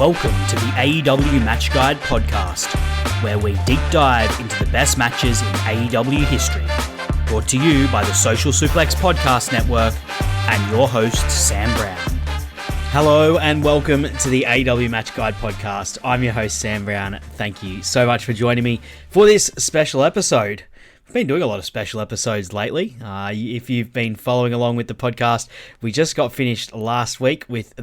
Welcome to the AEW Match Guide podcast, where we deep dive into the best matches in AEW history. Brought to you by the Social Suplex Podcast Network and your host, Sam Brown. Hello and welcome to the AEW Match Guide podcast. I'm your host, Sam Brown. Thank you so much for joining me for this special episode. We've been doing a lot of special episodes lately. If you've been following along with the podcast, we just got finished last week with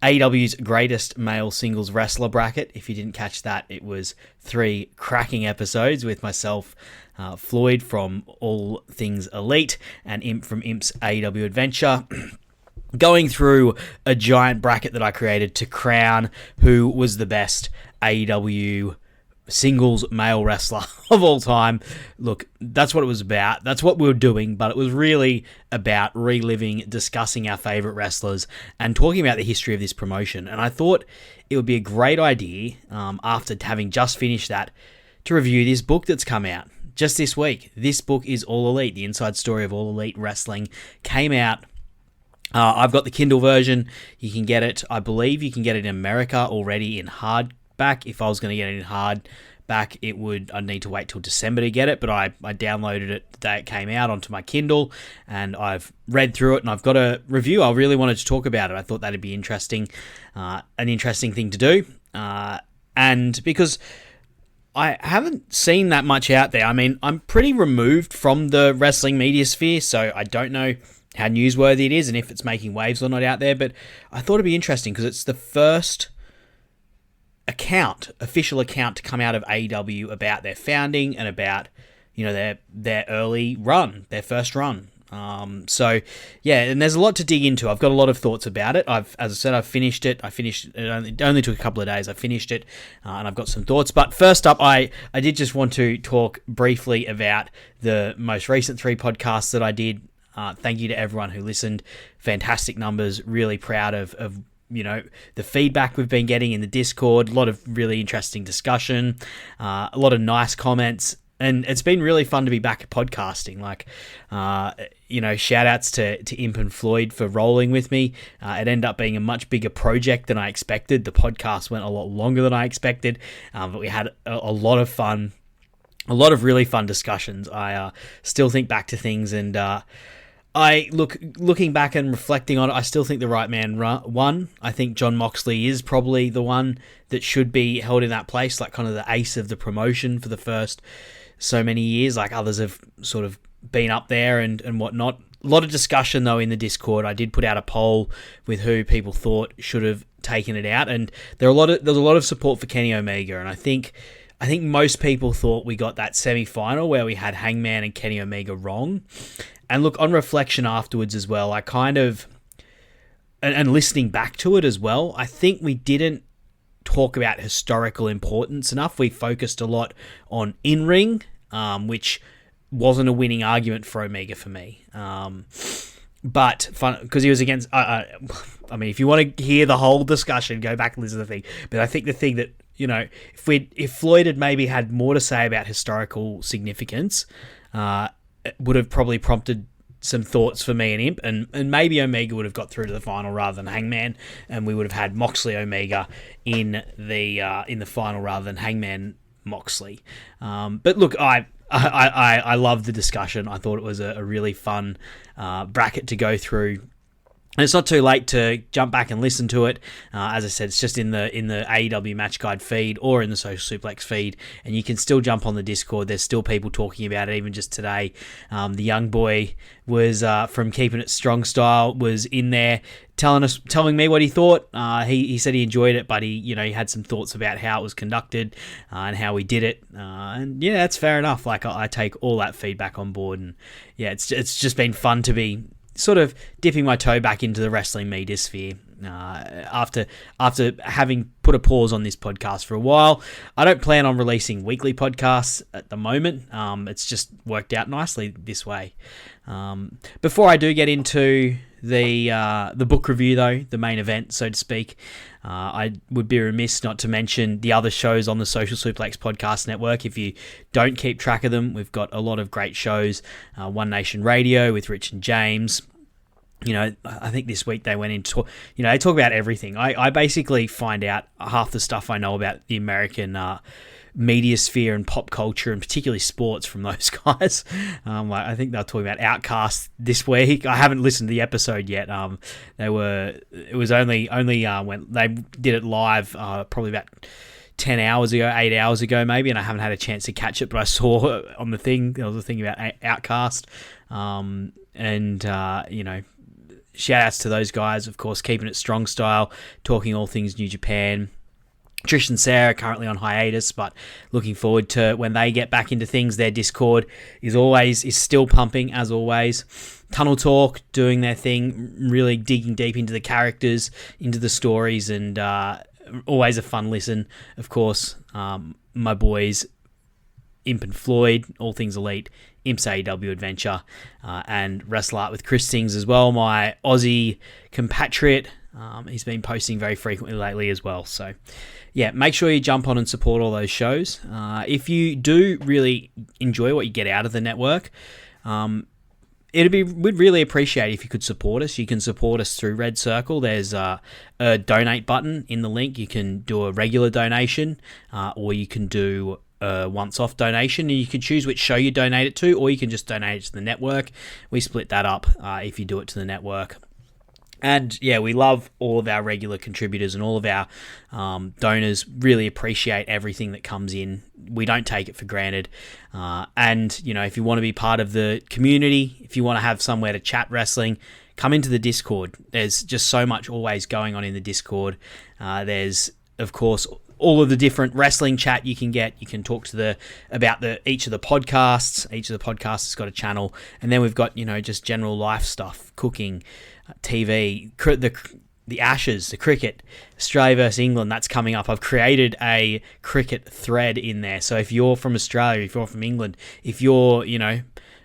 AEW's greatest male singles wrestler bracket. If you didn't catch that, it was 3 cracking episodes with myself, Floyd from All Things Elite, and Imp from Imp's AEW Adventure, going through a giant bracket that I created to crown who was the best AEW singles male wrestler of all time. Look, that's what it was about. That's what we were doing, but it was really about reliving, discussing our favorite wrestlers, and talking about the history of this promotion. And I thought it would be a great idea, after having just finished that, to review this book that's come out just this week. This book is All Elite, the Inside Story of All Elite Wrestling. Came out. I've got the Kindle version. You can get it. I believe you can get it in America already in hardback. If I was going to get it in hardback, I'd need to wait till December to get it, but I downloaded it the day it came out onto my Kindle, and I've read through it, and I've got a review. I really wanted to talk about it. I thought that'd be interesting, an interesting thing to do, and because I haven't seen that much out there. I mean, I'm pretty removed from the wrestling media sphere, so I don't know how newsworthy it is and if it's making waves or not out there, but I thought it'd be interesting because it's the first official account to come out of AEW about their founding and about, their early run, their first run. So yeah, and there's a lot to dig into. I've got a lot of thoughts about it. As I said, I've finished it. It only took a couple of days. I finished it, and I've got some thoughts. But first up, I did just want to talk briefly about the most recent 3 podcasts that I did. Thank you to everyone who listened. Fantastic numbers. Really proud of the feedback we've been getting in the Discord. A lot of really interesting discussion, a lot of nice comments, and it's been really fun to be back at podcasting. Shout outs to Imp and Floyd for rolling with me. It ended up being a much bigger project than I expected. The podcast went a lot longer than I expected, but we had a lot of fun, a lot of really fun discussions. I still think back to things, and looking back and reflecting on it, I still think the right man won. I think Jon Moxley is probably the one that should be held in that place, like kind of the ace of the promotion for the first so many years. Like others have sort of been up there and whatnot. A lot of discussion though in the Discord. I did put out a poll with who people thought should have taken it out, and there's a lot of support for Kenny Omega, and I think most people thought we got that semi-final where we had Hangman and Kenny Omega wrong. And look, on reflection afterwards as well, I kind of, and listening back to it as well, I think we didn't talk about historical importance enough. We focused a lot on in-ring, which wasn't a winning argument for Omega for me. But fun, because he was against, if you want to hear the whole discussion, go back and listen to the thing. But I think the thing that, if Floyd had maybe had more to say about historical significance, it would have probably prompted some thoughts for me and Imp, and maybe Omega would have got through to the final rather than Hangman, and we would have had Moxley Omega in the final rather than Hangman Moxley. But look, I loved the discussion. I thought it was a really fun bracket to go through. And it's not too late to jump back and listen to it. As I said, it's just in the AEW Match Guide feed or in the Social Suplex feed, and you can still jump on the Discord. There's still people talking about it, even just today. The young boy was from Keeping It Strong Style was in there telling me what he thought. He said he enjoyed it, but he had some thoughts about how it was conducted and how we did it. And yeah, that's fair enough. Like I take all that feedback on board, and yeah, it's just been fun to be sort of dipping my toe back into the wrestling media sphere after having put a pause on this podcast for a while. I don't plan on releasing weekly podcasts at the moment. It's just worked out nicely this way. Before I do get into the book review, though, the main event, so to speak, I would be remiss not to mention the other shows on the Social Suplex Podcast Network. If you don't keep track of them, we've got a lot of great shows. One Nation Radio with Rich and James. I think this week they went into, they talk about everything. I basically find out half the stuff I know about the American media sphere and pop culture, and particularly sports, from those guys. I think they're talking about Outcast this week. I haven't listened to the episode yet. It was only when they did it live, probably about 10 hours ago, 8 hours ago maybe, and I haven't had a chance to catch it, but I saw on the thing, there was a thing about Outcast, shout outs to those guys, of course, keeping it strong style, talking all things New Japan. Trish and Sarah currently on hiatus, but looking forward to when they get back into things. Their Discord is still pumping, as always. Tunnel Talk doing their thing, really digging deep into the characters, into the stories, and always a fun listen. Of course, my boys Imp and Floyd, all things elite, Imp's AEW Adventure, and Wrestle Art with Chris Sings as well, my Aussie compatriot. He's been posting very frequently lately as well. So, yeah, make sure you jump on and support all those shows. If you do really enjoy what you get out of the network, we'd really appreciate if you could support us. You can support us through Red Circle. There's a donate button in the link. You can do a regular donation, or you can do a once-off donation, and you can choose which show you donate it to, or you can just donate it to the network. We split that up if you do it to the network. And yeah, we love all of our regular contributors and all of our donors. Really appreciate everything that comes in. We don't take it for granted. And, if you want to be part of the community, if you want to have somewhere to chat wrestling, come into the Discord. There's just so much always going on in the Discord. There's, of course, all of the different wrestling chat you can get. You can talk to about each of the podcasts. Each of the podcasts has got a channel. And then we've got, just general life stuff, cooking, TV, the Ashes, the cricket, Australia versus England, that's coming up. I've created a cricket thread in there. So if you're from Australia, if you're from England, if you're,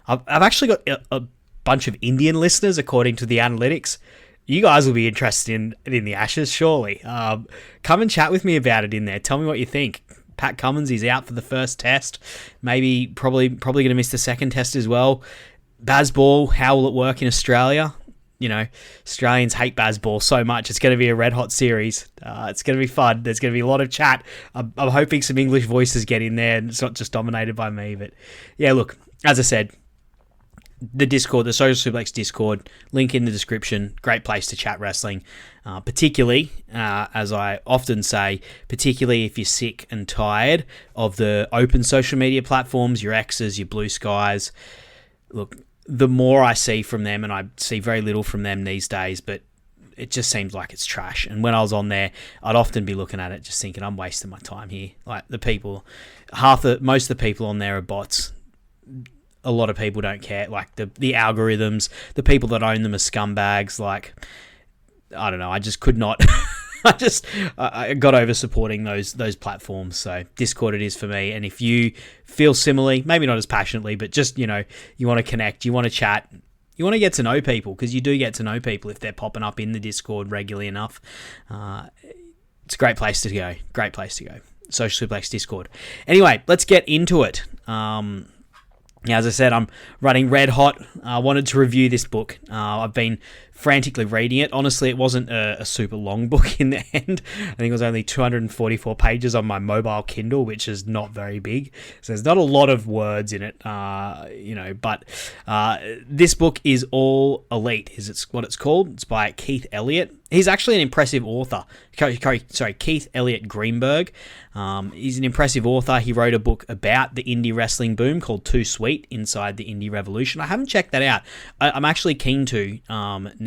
I've actually got a bunch of Indian listeners according to the analytics. You guys will be interested in the Ashes, surely. Come and chat with me about it in there. Tell me what you think. Pat Cummins, he's out for the first test. Probably going to miss the second test as well. Bazball, how will it work in Australia? Australians hate Bazball so much. It's going to be a red hot series. It's going to be fun. There's going to be a lot of chat. I'm hoping some English voices get in there and it's not just dominated by me. But yeah, look, as I said, the Discord, the Social Suplex Discord, link in the description. Great place to chat wrestling. Particularly, as I often say, particularly if you're sick and tired of the open social media platforms, your X's, your Blue Skies. Look, the more I see from them, and I see very little from them these days, but it just seems like it's trash. And when I was on there, I'd often be looking at it just thinking, I'm wasting my time here. Like, most of the people on there are bots. A lot of people don't care. Like, the algorithms, the people that own them are scumbags. Like, I don't know, I just could not... I got over supporting those platforms. So Discord it is for me. And if you feel similarly, maybe not as passionately, but just, you want to connect, you want to chat, you want to get to know people, because you do get to know people if they're popping up in the Discord regularly enough. It's a great place to go. Great place to go. Social Suplex Discord. Anyway, let's get into it. As I said, I'm running red hot. I wanted to review this book. I've been frantically reading it. Honestly, it wasn't a super long book in the end. I think it was only 244 pages on my mobile Kindle, which is not very big. So there's not a lot of words in it, but this book is All Elite, is it's what it's called. It's by Keith Elliott. He's actually an impressive author. Keith Elliott Greenberg. He's an impressive author. He wrote a book about the indie wrestling boom called Too Sweet, Inside the Indie Revolution. I haven't checked that out. I'm actually keen to.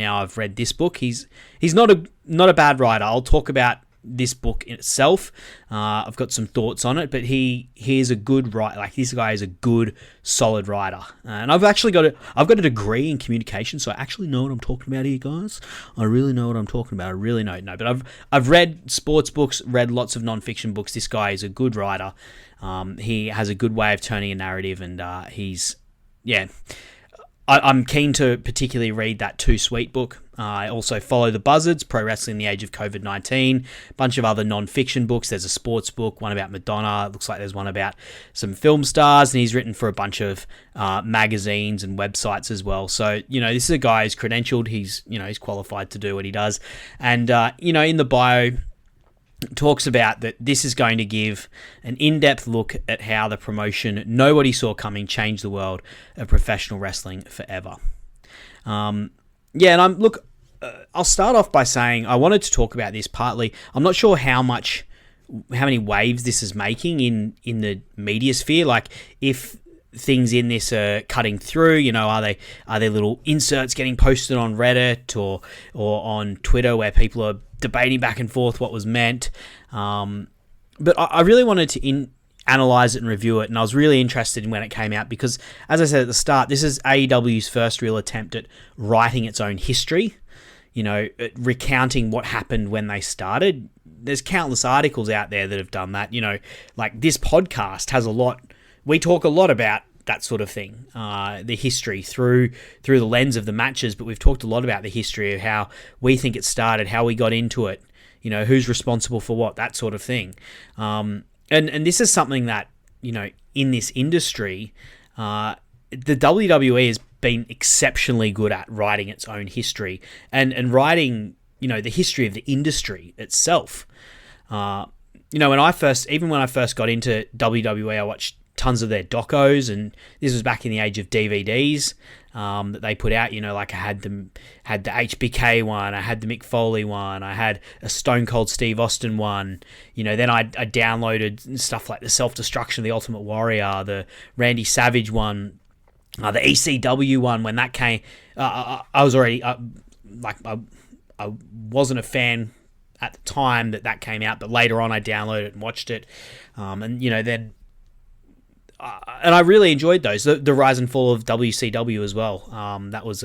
Now I've read this book. He's not a bad writer. I'll talk about this book in itself. I've got some thoughts on it, but he is a good writer. Like, this guy is a good, solid writer. And I've actually got a degree in communication, so I actually know what I'm talking about here, guys. I really know what I'm talking about. I really know. But I've read sports books, read lots of non-fiction books. This guy is a good writer. He has a good way of turning a narrative, and I'm keen to particularly read that Too Sweet book. I also follow The Buzzards, Pro Wrestling in the Age of COVID-19, a bunch of other non-fiction books. There's a sports book, one about Madonna. It looks like there's one about some film stars, and he's written for a bunch of magazines and websites as well. So, this is a guy who's credentialed. He's qualified to do what he does. And, in the bio, talks about that this is going to give an in-depth look at how the promotion nobody saw coming changed the world of professional wrestling forever. I'll start off by saying I wanted to talk about this partly. I'm not sure how many waves this is making in the media sphere. Like, if things in this are cutting through, are there little inserts getting posted on Reddit or on Twitter where people are debating back and forth what was meant. But I really wanted to analyze it and review it, and I was really interested in when it came out because, as I said at the start, this is AEW's first real attempt at writing its own history, recounting what happened when they started. There's countless articles out there that have done that, like this podcast has we talk a lot about that sort of thing, the history through the lens of the matches, but we've talked a lot about the history of how we think it started, how we got into it, who's responsible for what, that sort of thing. And this is something that, in this industry, the WWE has been exceptionally good at writing its own history and writing, the history of the industry itself. When I first got into WWE, I watched tons of their docos, and this was back in the age of DVDs that they put out. Like I had the HBK one, I had the Mick Foley one, I had a Stone Cold Steve Austin one. Then I downloaded stuff like the Self-Destruction of the Ultimate Warrior, the Randy Savage one, the ECW one. When that came, I was already I wasn't a fan at the time that came out, but later on I downloaded it and watched it, then. And I really enjoyed those. The rise and fall of WCW as well. That was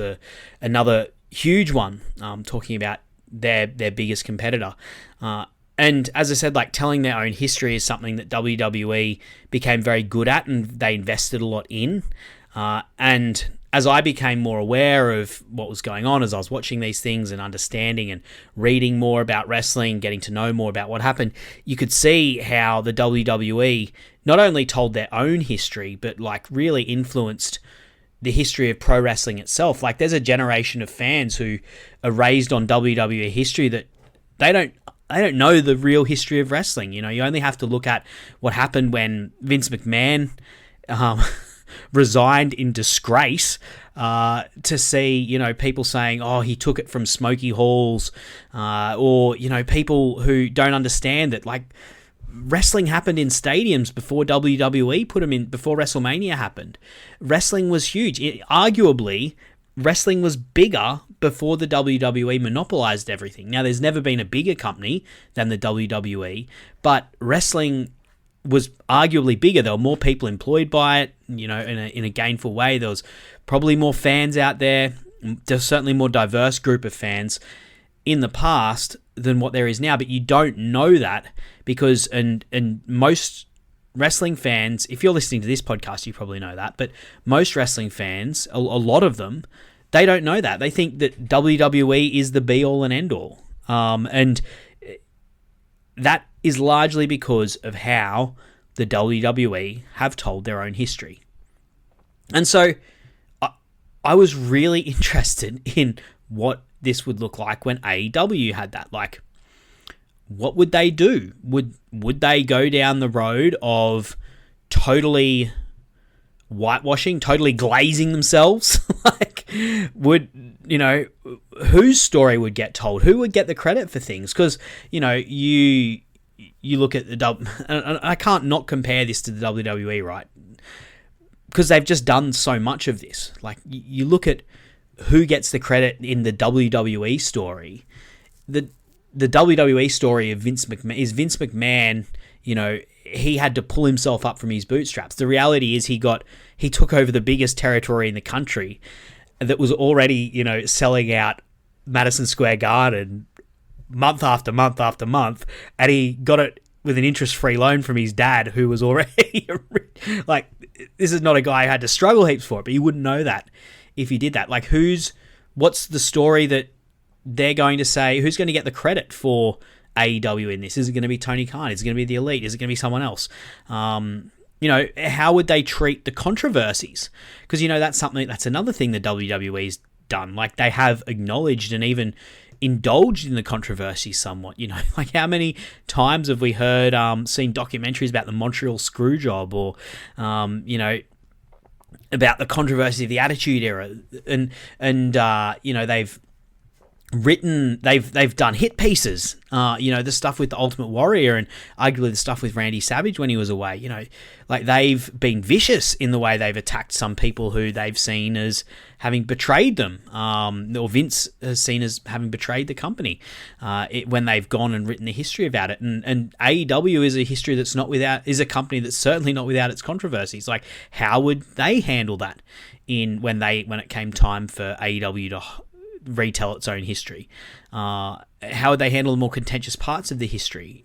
another huge one, talking about their biggest competitor. And as I said, like, telling their own history is something that WWE became very good at, and they invested a lot in. And as I became more aware of what was going on, as I was watching these things and understanding and reading more about wrestling, getting to know more about what happened, you could see how the WWE not only told their own history, but really influenced the history of pro wrestling itself. Like, there's a generation of fans who are raised on WWE history that they don't know the real history of wrestling. You only have to look at what happened when Vince McMahon resigned in disgrace to see, people saying, oh, he took it from smoky halls, or, people who don't understand that, wrestling happened in stadiums before WWE put them in, before WrestleMania happened. Wrestling was huge. Arguably, wrestling was bigger before the WWE monopolized everything. Now, there's never been a bigger company than the WWE, but wrestling was arguably bigger. There were more people employed by it, in a gainful way. There was probably more fans out there. There's certainly more diverse group of fans in the past than what there is now, but you don't know that because, and most wrestling fans, if you're listening to this podcast, you probably know that, but most wrestling fans, a lot of them, they don't know that. They think that WWE is the be-all and end-all. And that is largely because of how the WWE have told their own history. And so I was really interested in what this would look like when AEW had that. Like, what would they do? Would they go down the road of totally whitewashing, totally glazing themselves? Whose story would get told? Who would get the credit for things? Because, you look at and I can't not compare this to the WWE, right? Because they've just done so much of this. Like, you look at who gets the credit in the WWE story. The WWE story of Vince McMahon, he had to pull himself up from his bootstraps. The reality is he took over the biggest territory in the country that was already, selling out Madison Square Garden month after month after month, and he got it with an interest-free loan from his dad, who was already this is not a guy who had to struggle heaps for it, but you wouldn't know that if you did that. Like, what's the story that they're going to say? Who's going to get the credit for AEW in this? Is it going to be Tony Khan? Is it going to be the Elite? Is it going to be someone else? How would they treat the controversies? Because, that's another thing the WWE's done. Like, they have acknowledged and even indulged in the controversy somewhat. Like, how many times have we heard, seen documentaries about the Montreal Screwjob, or, about the controversy of the Attitude Era, and they've done hit pieces, the stuff with the Ultimate Warrior, and arguably the stuff with Randy Savage when he was away. Like, they've been vicious in the way they've attacked some people who they've seen as having betrayed them, or Vince has seen as having betrayed the company, when they've gone and written the history about it. And AEW is is a company that's certainly not without its controversies. Like, how would they handle that when it came time for AEW to retell its own history? How would they handle the more contentious parts of the history?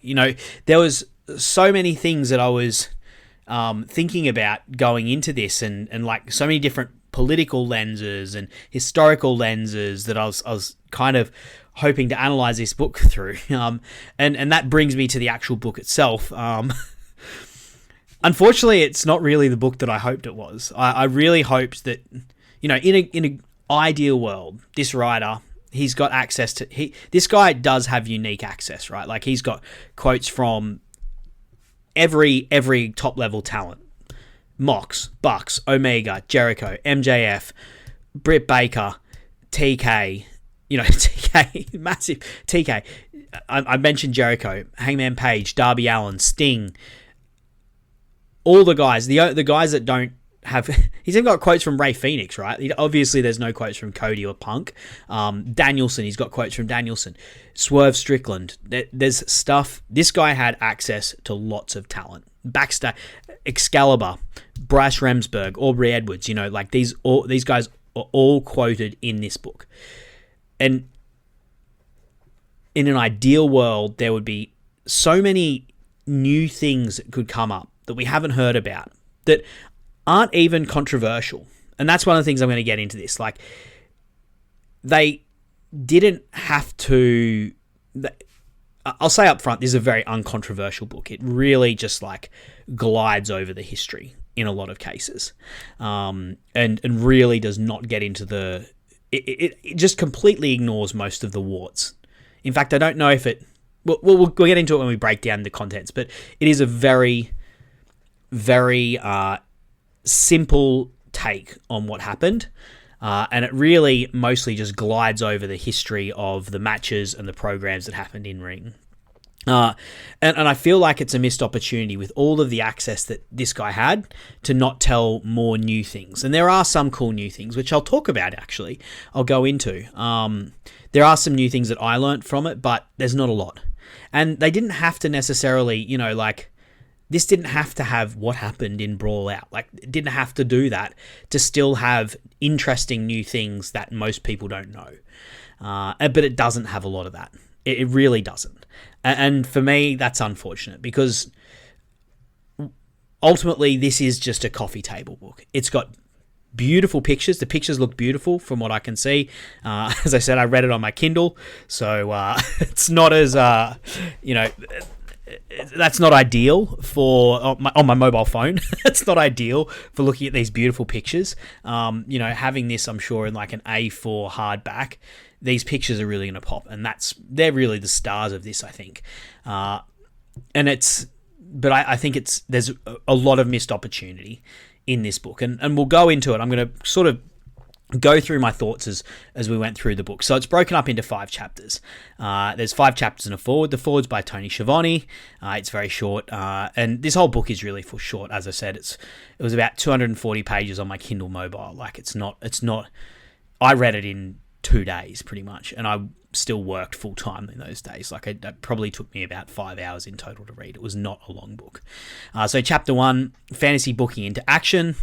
There was so many things that I was thinking about going into this, and like so many different political lenses and historical lenses that I was kind of hoping to analyze this book through. And that brings me to the actual book itself. Unfortunately, it's not really the book that I hoped it was. I really hoped that, in a ideal world, this writer, he's got access to... This guy does have unique access, right? Like, he's got quotes from every top-level talent. Mox, Bucks, Omega, Jericho, MJF, Britt Baker, TK, TK, massive TK. I mentioned Jericho, Hangman Page, Darby Allin, Sting, all the guys, the guys that don't have... He's even got quotes from Ray Phoenix, right? Obviously, there's no quotes from Cody or Punk. Danielson, he's got quotes from Danielson. Swerve Strickland. There's stuff... This guy had access to lots of talent. Backstage, Excalibur, Bryce Remsburg, Aubrey Edwards, these guys are all quoted in this book. And in an ideal world, there would be so many new things that could come up that we haven't heard about, that aren't even controversial. And that's one of the things I'm going to get into this. Like, they didn't have to... I'll say up front, this is a very uncontroversial book. It really just glides over the history in a lot of cases, and really does not get into the... It just completely ignores most of the warts. In fact, I don't know if it... We'll get into it when we break down the contents, but it is a very, very simple take on what happened. And it really mostly just glides over the history of the matches and the programs that happened in ring. And I feel like it's a missed opportunity with all of the access that this guy had to not tell more new things. And there are some cool new things, which I'll talk about, actually. I'll go into. There are some new things that I learned from it, but there's not a lot. And they didn't have to necessarily, this didn't have to have what happened in Brawl Out. It didn't have to do that to still have interesting new things that most people don't know. But it doesn't have a lot of that. It really doesn't. And for me, that's unfortunate, because ultimately this is just a coffee table book. It's got beautiful pictures. The pictures look beautiful from what I can see. As I said, I read it on my Kindle, so it's not as, that's not ideal for on my mobile phone. It's not ideal for looking at these beautiful pictures. Having this, I'm sure, in an A4 hardback, these pictures are really going to pop, and they're really the stars of this, I think. I think there's a lot of missed opportunity in this book, and we'll go into it. I'm going to sort of go through my thoughts as we went through the book. So it's broken up into 5 chapters. There's 5 chapters and a foreword. The foreword's by Tony Schiavone. It's very short, and this whole book is really for short. As I said, it was about 240 pages on my Kindle Mobile. It's not. I read it in 2 days pretty much, and I still worked full time in those days. It probably took me about 5 hours in total to read. It was not a long book. So chapter 1, fantasy booking into action.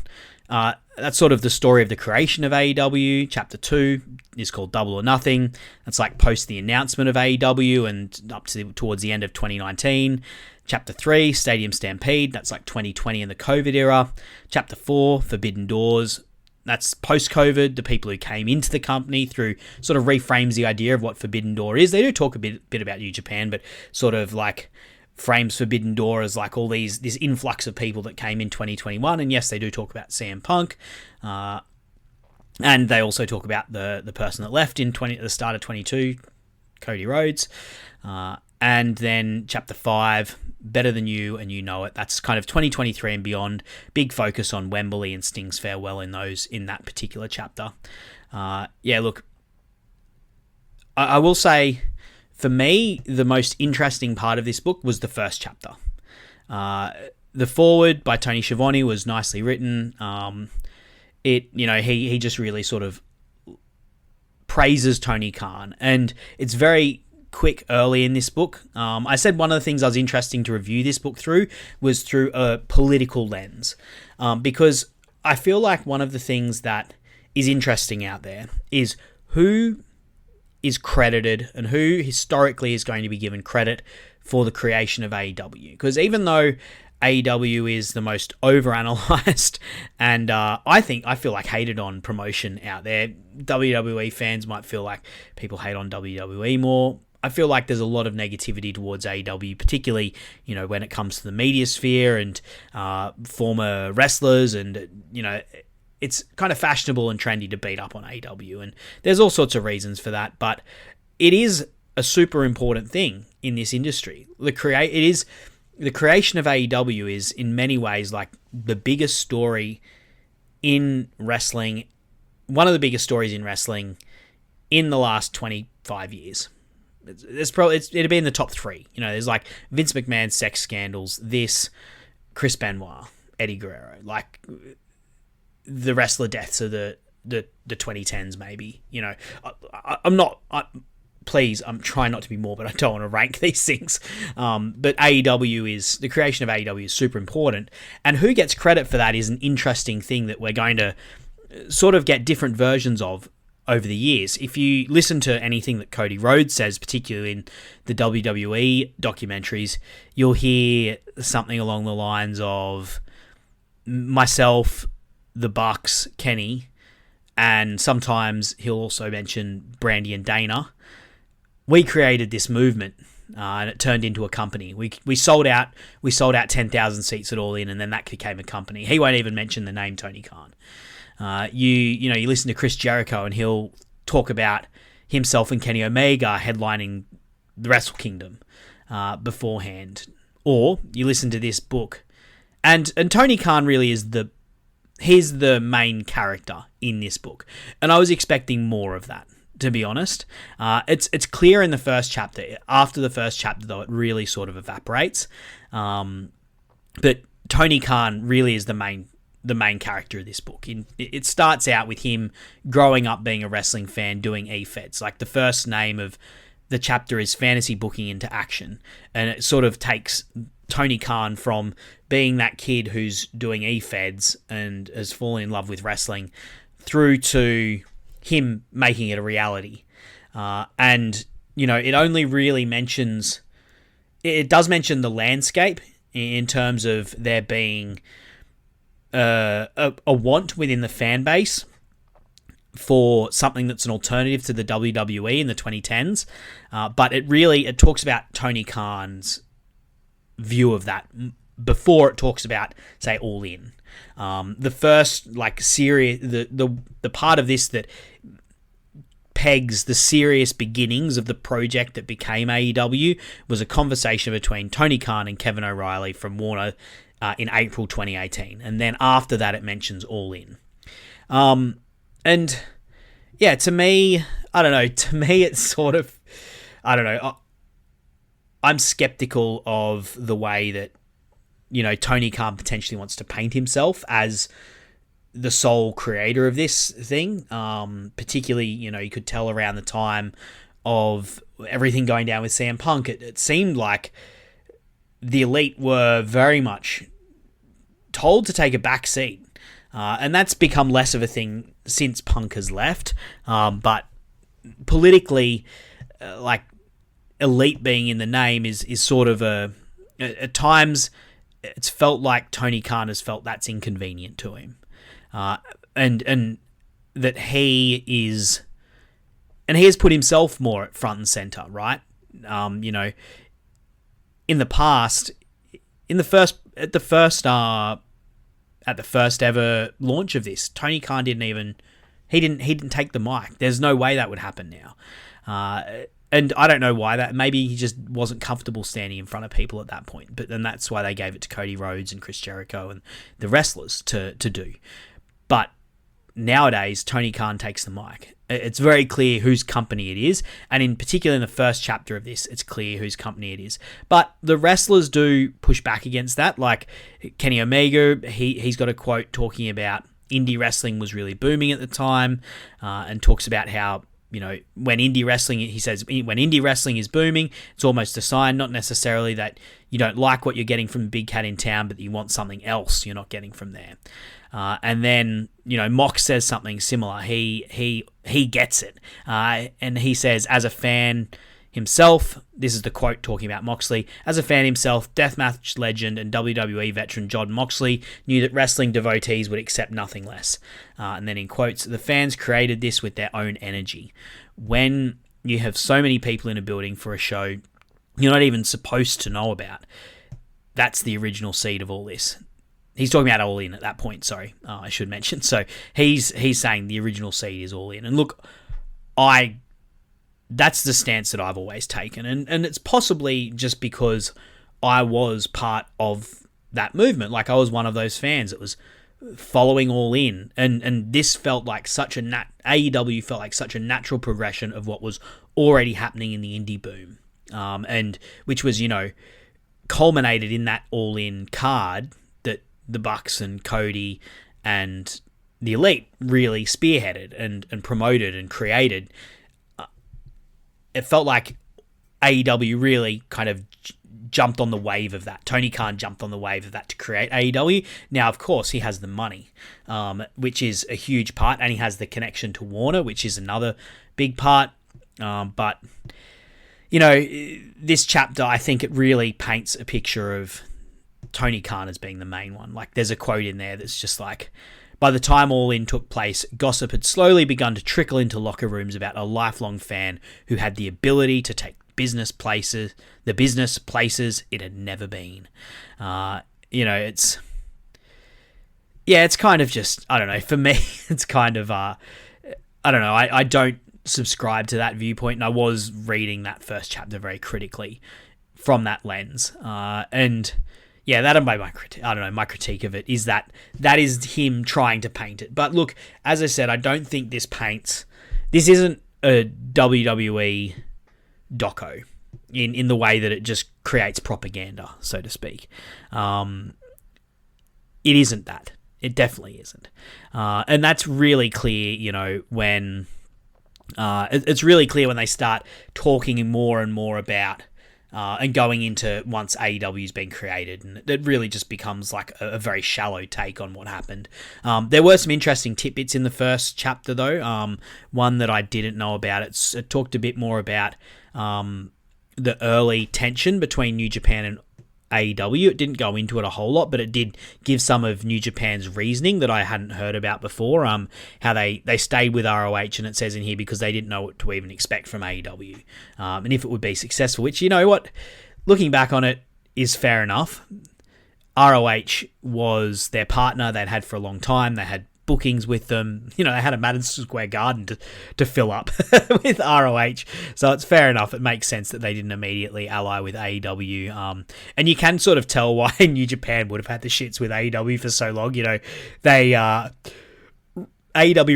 That's sort of the story of the creation of AEW. Chapter 2 is called Double or Nothing. That's post the announcement of AEW and up to towards the end of 2019. Chapter 3, Stadium Stampede. That's 2020 and the COVID era. Chapter 4, Forbidden Doors. That's post-COVID, the people who came into the company through sort of reframes the idea of what Forbidden Door is. They do talk a bit about New Japan, but sort of like frames Forbidden Door as like all this influx of people that came in 2021. And yes, they do talk about CM Punk. And they also talk about the person that left at the start of 22, Cody Rhodes. And then Chapter 5, Better Than You and You Know It. That's kind of 2023 and beyond. Big focus on Wembley and Sting's farewell in that particular chapter. Look, I will say, for me, the most interesting part of this book was the first chapter. The foreword by Tony Schiavone was nicely written. He just really sort of praises Tony Khan, and it's very quick early in this book. I said one of the things I was interesting to review this book through was through a political lens, because I feel like one of the things that is interesting out there is who is credited and who historically is going to be given credit for the creation of AEW. Because even though AEW is the most overanalyzed and I feel like hated on promotion out there, WWE fans might feel like people hate on WWE more. I feel like there's a lot of negativity towards AEW, particularly, when it comes to the media sphere and former wrestlers, and, it's kind of fashionable and trendy to beat up on AEW, and there's all sorts of reasons for that, but it is a super important thing in this industry. The creation of AEW is in many ways like the biggest story in wrestling, one of the biggest stories in wrestling in the last 25 years. It'd be in the top 3. There's like Vince McMahon's sex scandals, Chris Benoit, Eddie Guerrero, like the wrestler deaths of the 2010s, maybe. I'm trying not to be more, but I don't want to rank these things. But the creation of AEW is super important, and who gets credit for that is an interesting thing that we're going to sort of get different versions of over the years. If you listen to anything that Cody Rhodes says, particularly in the WWE documentaries, you'll hear something along the lines of myself, the Bucks, Kenny, and sometimes he'll also mention Brandy and Dana. We created this movement, and it turned into a company. We sold out 10,000 seats at All In, and then that became a company. He won't even mention the name Tony Khan. You listen to Chris Jericho, and he'll talk about himself and Kenny Omega headlining the Wrestle Kingdom beforehand. Or you listen to this book, and Tony Khan really is he's the main character in this book, and I was expecting more of that, to be honest. It's clear in the first chapter. After the first chapter, though, it really sort of evaporates. But Tony Khan really is the main character of this book. It starts out with him growing up being a wrestling fan, doing e-feds. Like, the first name of the chapter is Fantasy Booking into Action, and it sort of takes Tony Khan from being that kid who's doing e-feds and has fallen in love with wrestling through to him making it a reality. And it only really does mention the landscape in terms of there being a want within the fan base for something that's an alternative to the WWE in the 2010s. But it talks about Tony Khan's view of that before it talks about, say, All In. The first serious, the part of this that pegs the serious beginnings of the project that became AEW was a conversation between Tony Khan and Kevin O'Reilly from Warner in April 2018, and then after that it mentions All In. And yeah, to me, I don't know. To me, it's sort of, I don't know. I'm skeptical of the way that Tony Khan potentially wants to paint himself as the sole creator of this thing. Particularly, you could tell around the time of everything going down with CM Punk, it seemed like the Elite were very much told to take a back seat. And that's become less of a thing since Punk has left. But politically, Elite being in the name is sort of at times it's felt like Tony Khan has felt that's inconvenient to him. And and that he has put himself more at front and center, right? In the past, at the first ever launch of this, Tony Khan didn't take the mic. There's no way that would happen now. And I don't know why that. Maybe he just wasn't comfortable standing in front of people at that point. But then that's why they gave it to Cody Rhodes and Chris Jericho and the wrestlers to do. But nowadays, Tony Khan takes the mic. It's very clear whose company it is. And in particular, in the first chapter of this, it's clear whose company it is. But the wrestlers do push back against that. Like Kenny Omega, he's got a quote talking about indie wrestling was really booming at the time, and talks about how, when indie wrestling, he says, when indie wrestling is booming, it's almost a sign, not necessarily that you don't like what you're getting from Big Cat in Town, but you want something else you're not getting from there. And then, Mox says something similar. He gets it. And he says, as a fan himself, this is the quote talking about Moxley, as a fan himself, deathmatch legend and WWE veteran Jon Moxley knew that wrestling devotees would accept nothing less. And then in quotes, the fans created this with their own energy. When you have so many people in a building for a show you're not even supposed to know about, that's the original seed of all this. He's talking about All In at that point, sorry, I should mention. So he's saying the original seed is All In. And look, that's the stance that I've always taken. And it's possibly just because I was part of that movement. Like, I was one of those fans that was following All In. And this felt like AEW felt like such a natural progression of what was already happening in the indie boom. And which was, culminated in that All In card that the Bucks and Cody and the Elite really spearheaded and promoted and created. It felt like AEW really kind of jumped on the wave of that. Tony Khan jumped on the wave of that to create AEW. Now, of course, he has the money, which is a huge part, and he has the connection to Warner, which is another big part. But, this chapter, I think it really paints a picture of Tony Khan as being the main one. Like, there's a quote in there that's just like, by the time All In took place, gossip had slowly begun to trickle into locker rooms about a lifelong fan who had the ability to take the business places it had never been. It's kind of just, I don't know, for me, it's kind of, I don't know, I don't subscribe to that viewpoint, and I was reading that first chapter very critically from that lens. And yeah, that'll be my critique of it is that is him trying to paint it. But look, as I said, I don't think this isn't a WWE doco in the way that it just creates propaganda, so to speak. It isn't that. It definitely isn't. And that's really clear, when it's really clear when they start talking more and more about and going into once AEW's been created, and it really just becomes like a very shallow take on what happened. There were some interesting tidbits in the first chapter, though. One that I didn't know about. It talked a bit more about the early tension between New Japan and AEW. It didn't go into it a whole lot, but it did give some of New Japan's reasoning that I hadn't heard about before. How they stayed with ROH, and it says in here because they didn't know what to even expect from AEW, and if it would be successful. Which, looking back on it, is fair enough. ROH was their partner they'd had for a long time. They had bookings with them. They had a Madison Square Garden to fill up with ROH. So it's fair enough. It makes sense that they didn't immediately ally with AEW. And you can sort of tell why New Japan would have had the shits with AEW for so long. AEW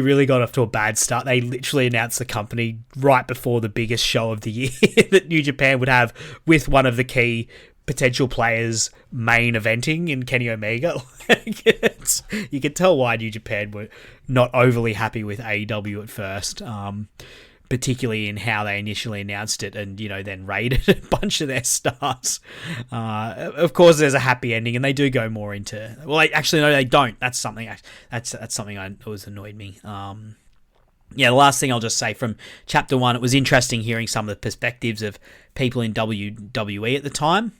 really got off to a bad start. They literally announced the company right before the biggest show of the year that New Japan would have, with one of the key potential players main eventing in Kenny Omega. You can tell why New Japan were not overly happy with AEW at first, particularly in how they initially announced it and, then raided a bunch of their stars. Of course, there's a happy ending, and they do go more into... Well, actually, no, they don't. That's something that always annoyed me. The last thing I'll just say from Chapter 1, it was interesting hearing some of the perspectives of people in WWE at the time.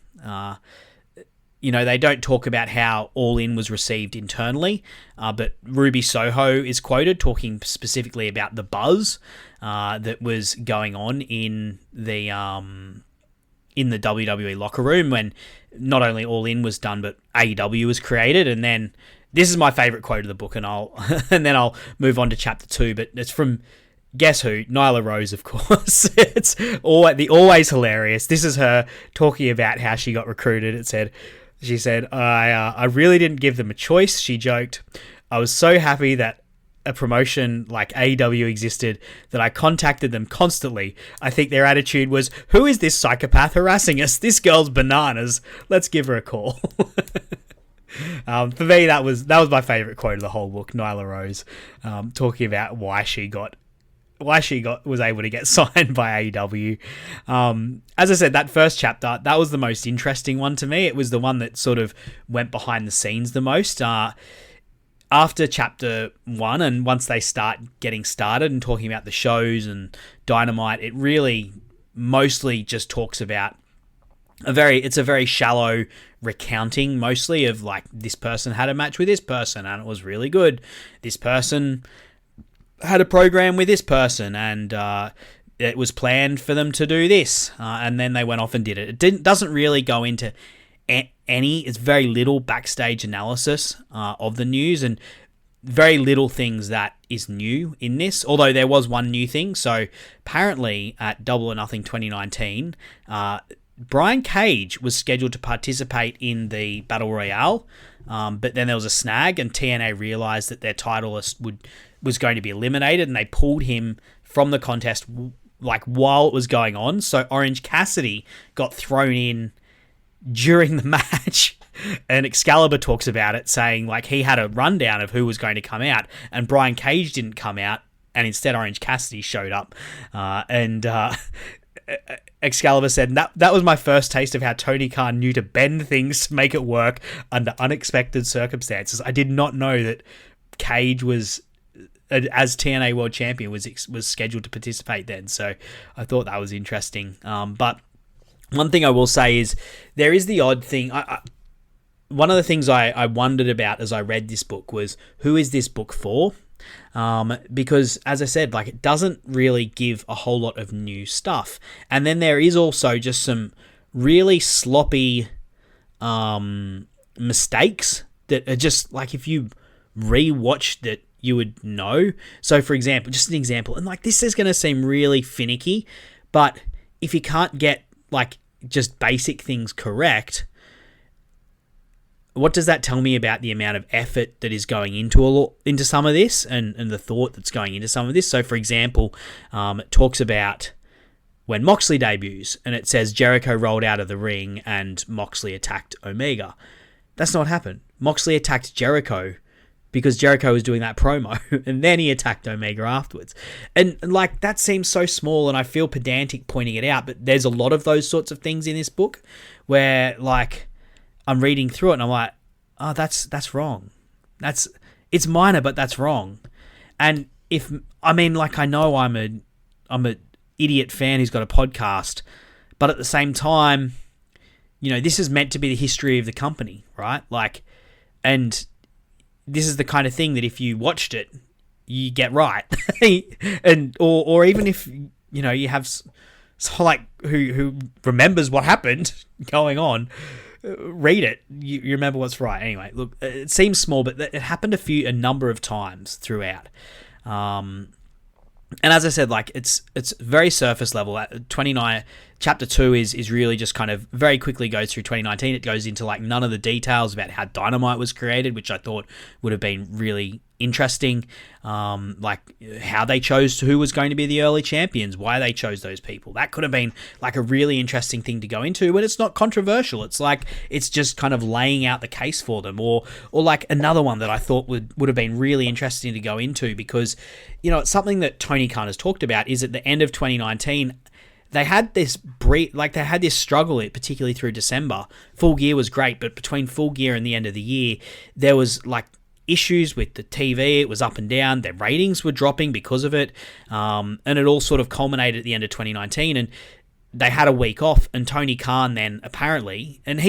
they don't talk about how All In was received internally, but Ruby Soho is quoted talking specifically about the buzz that was going on in the WWE locker room when not only All In was done, but AEW was created. And then this is my favorite quote of the book, and then I'll move on to chapter 2. But it's from, guess who? Nyla Rose, of course. It's always hilarious. This is her talking about how she got recruited. She said, I really didn't give them a choice. She joked, I was so happy that a promotion like AEW existed that I contacted them constantly. I think their attitude was, who is this psychopath harassing us? This girl's bananas. Let's give her a call. For me, that was my favorite quote of the whole book. Nyla Rose talking about why she was able to get signed by AEW. As I said, that first chapter, that was the most interesting one to me. It was the one that sort of went behind the scenes the most. After chapter 1, and once they start getting started and talking about the shows and Dynamite, it really mostly just talks about it's a very shallow recounting mostly of like, this person had a match with this person and it was really good. This person had a program with this person and it was planned for them to do this, and then they went off and did it. It doesn't really go into it's very little backstage analysis of the news, and very little things that is new in this, although there was one new thing. So apparently at Double or Nothing 2019, Brian Cage was scheduled to participate in the Battle Royale, but then there was a snag, and TNA realized that their titleist was going to be eliminated, and they pulled him from the contest like while it was going on. So Orange Cassidy got thrown in during the match, and Excalibur talks about it, saying like he had a rundown of who was going to come out, and Brian Cage didn't come out, and instead Orange Cassidy showed up, and Excalibur said that was my first taste of how Tony Khan knew to bend things to make it work under unexpected circumstances. I did not know that Cage was, as TNA World Champion, was scheduled to participate then, so I thought that was interesting. But one thing I will say is there is the odd thing. One of the things I wondered about as I read this book was, who is this book for? Because, as I said, like, it doesn't really give a whole lot of new stuff. And then there is also just some really sloppy mistakes that are just, like, if you rewatched it, you would know. So, for example, just an example, and like, this is going to seem really finicky, but if you can't get, like, just basic things correct, what does that tell me about the amount of effort that is going into some of this, and the thought that's going into some of this? So, for example, it talks about when Moxley debuts, and it says Jericho rolled out of the ring and Moxley attacked Omega. That's not what happened. Moxley attacked Jericho because Jericho was doing that promo, and then he attacked Omega afterwards. And like, that seems so small, and I feel pedantic pointing it out, but there's a lot of those sorts of things in this book where, like, I'm reading through it and I'm like, oh, that's wrong. It's minor, but that's wrong. And I know I'm a idiot fan who's got a podcast, but at the same time, this is meant to be the history of the company, right? Like, and this is the kind of thing that if you watched it, you get right. And or even if you have like who remembers what happened going on, read it, you remember what's right. Anyway, look, it seems small, but it happened a number of times throughout. And as I said, like, it's very surface level. 29 chapter 2 is really just kind of very quickly goes through 2019. It goes into like none of the details about how Dynamite was created, which I thought would have been really interesting. Like how they chose who was going to be the early champions, why they chose those people. That could have been like a really interesting thing to go into, but it's not controversial. It's like, it's just kind of laying out the case for them. Or like another one that I thought would have been really interesting to go into, because, it's something that Tony Khan has talked about, is at the end of 2019, they had this struggle, particularly through December. Full Gear was great, but between Full Gear and the end of the year, there was like issues with the TV. It was up and down. Their ratings were dropping because of it. And it all sort of culminated at the end of 2019. And they had a week off, and Tony Khan then apparently, and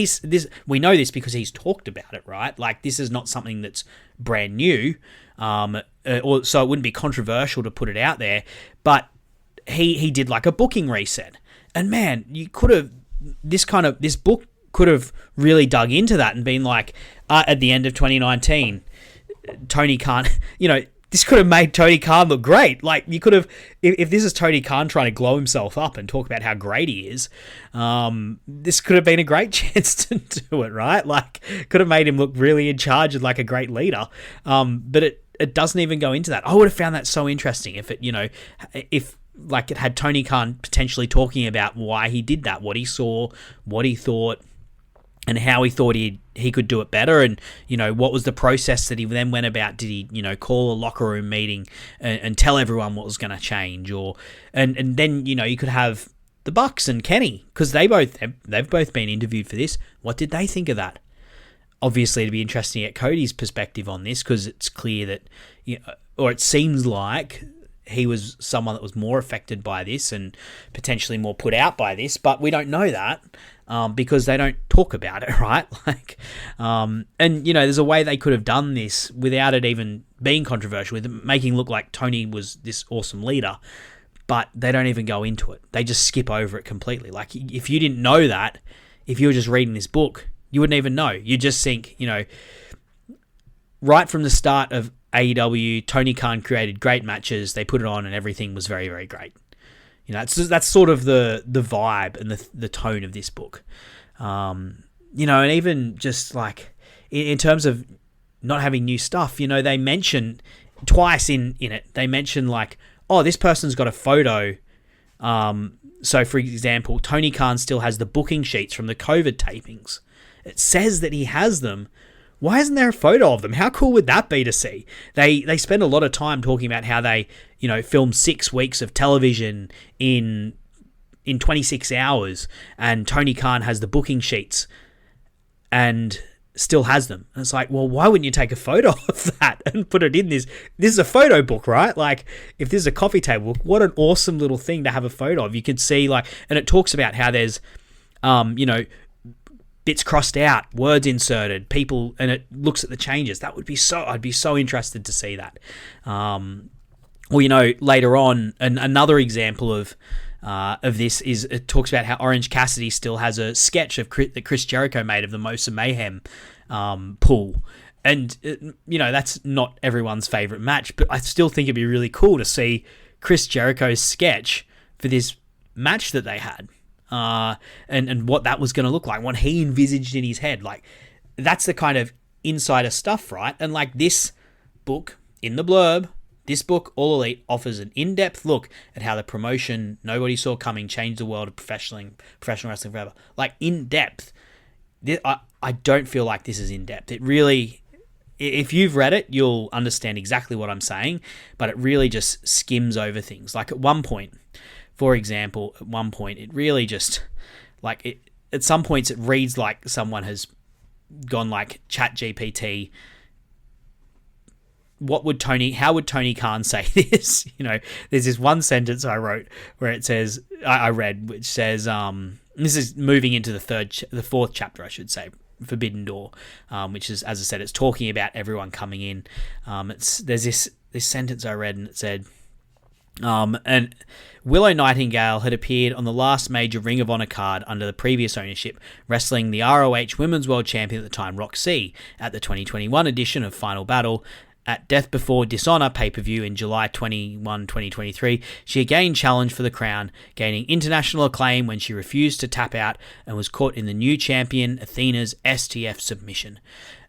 we know this because he's talked about it, right? Like, this is not something that's brand new, or so it wouldn't be controversial to put it out there. But he did like a booking reset, and man, you could have this book could have really dug into that and been like, at the end of 2019, Tony Khan, this could have made Tony Khan look great. Like, you could have, if this is Tony Khan trying to glow himself up and talk about how great he is, this could have been a great chance to do it, right? Like, could have made him look really in charge and like a great leader. But it doesn't even go into that. I would have found that so interesting if it had Tony Khan potentially talking about why he did that, what he saw, what he thought, and how he thought he could do it better, and what was the process that he then went about. Did he call a locker room meeting and tell everyone what was going to change, and then you could have the Bucks and Kenny, because they've both been interviewed for this. What did they think of that? Obviously, it'd be interesting to get Cody's perspective on this, because it's clear that or it seems like he was someone that was more affected by this and potentially more put out by this, but we don't know that because they don't talk about it, right? Like, and there's a way they could have done this without it even being controversial, with making look like Tony was this awesome leader, but they don't even go into it. They just skip over it completely. Like, if you didn't know that, if you were just reading this book, you wouldn't even know. You just think, right from the start of AEW, Tony Khan created great matches. They put it on, and everything was very, very great. That's sort of the vibe and the tone of this book. And even just like in terms of not having new stuff, they mention twice in it. They mention like, oh, this person's got a photo. So for example, Tony Khan still has the booking sheets from the COVID tapings. It says that he has them. Why isn't there a photo of them? How cool would that be to see? They spend a lot of time talking about how they, filmed 6 weeks of television in 26 hours, and Tony Khan has the booking sheets and still has them. And it's like, well, why wouldn't you take a photo of that and put it in this? This is a photo book, right? Like, if this is a coffee table book, what an awesome little thing to have a photo of. You could see, like, and it talks about how there's, bits crossed out, words inserted, people, and it looks at the changes. That would be I'd be so interested to see that. Later on, another example of this is, it talks about how Orange Cassidy still has a sketch that Chris Jericho made of the Mosa Mayhem pool. And, that's not everyone's favorite match, but I still think it'd be really cool to see Chris Jericho's sketch for this match that they had. And what that was going to look like, what he envisaged in his head. Like, that's the kind of insider stuff, right? And like this book, in the blurb, this book, All Elite, offers an in-depth look at how the promotion nobody saw coming changed the world of professional wrestling forever. Like, in-depth. I don't feel like this is in-depth. It really, if you've read it, you'll understand exactly what I'm saying, but it really just skims over things. Like, at one point, for example, it really just, like, at some points it reads like someone has gone like ChatGPT. How would Tony Khan say this? There's this one sentence I wrote where it says, I read, which says, this is moving into the fourth chapter, I should say, Forbidden Door, which is, as I said, it's talking about everyone coming in. There's this sentence I read, and it said, and Willow Nightingale had appeared on the last major Ring of Honor card under the previous ownership, wrestling the ROH Women's World Champion at the time, Roxy, at the 2021 edition of Final Battle. At Death Before Dishonor pay-per-view in July 21, 2023, she again challenged for the crown, gaining international acclaim when she refused to tap out and was caught in the new champion Athena's STF submission.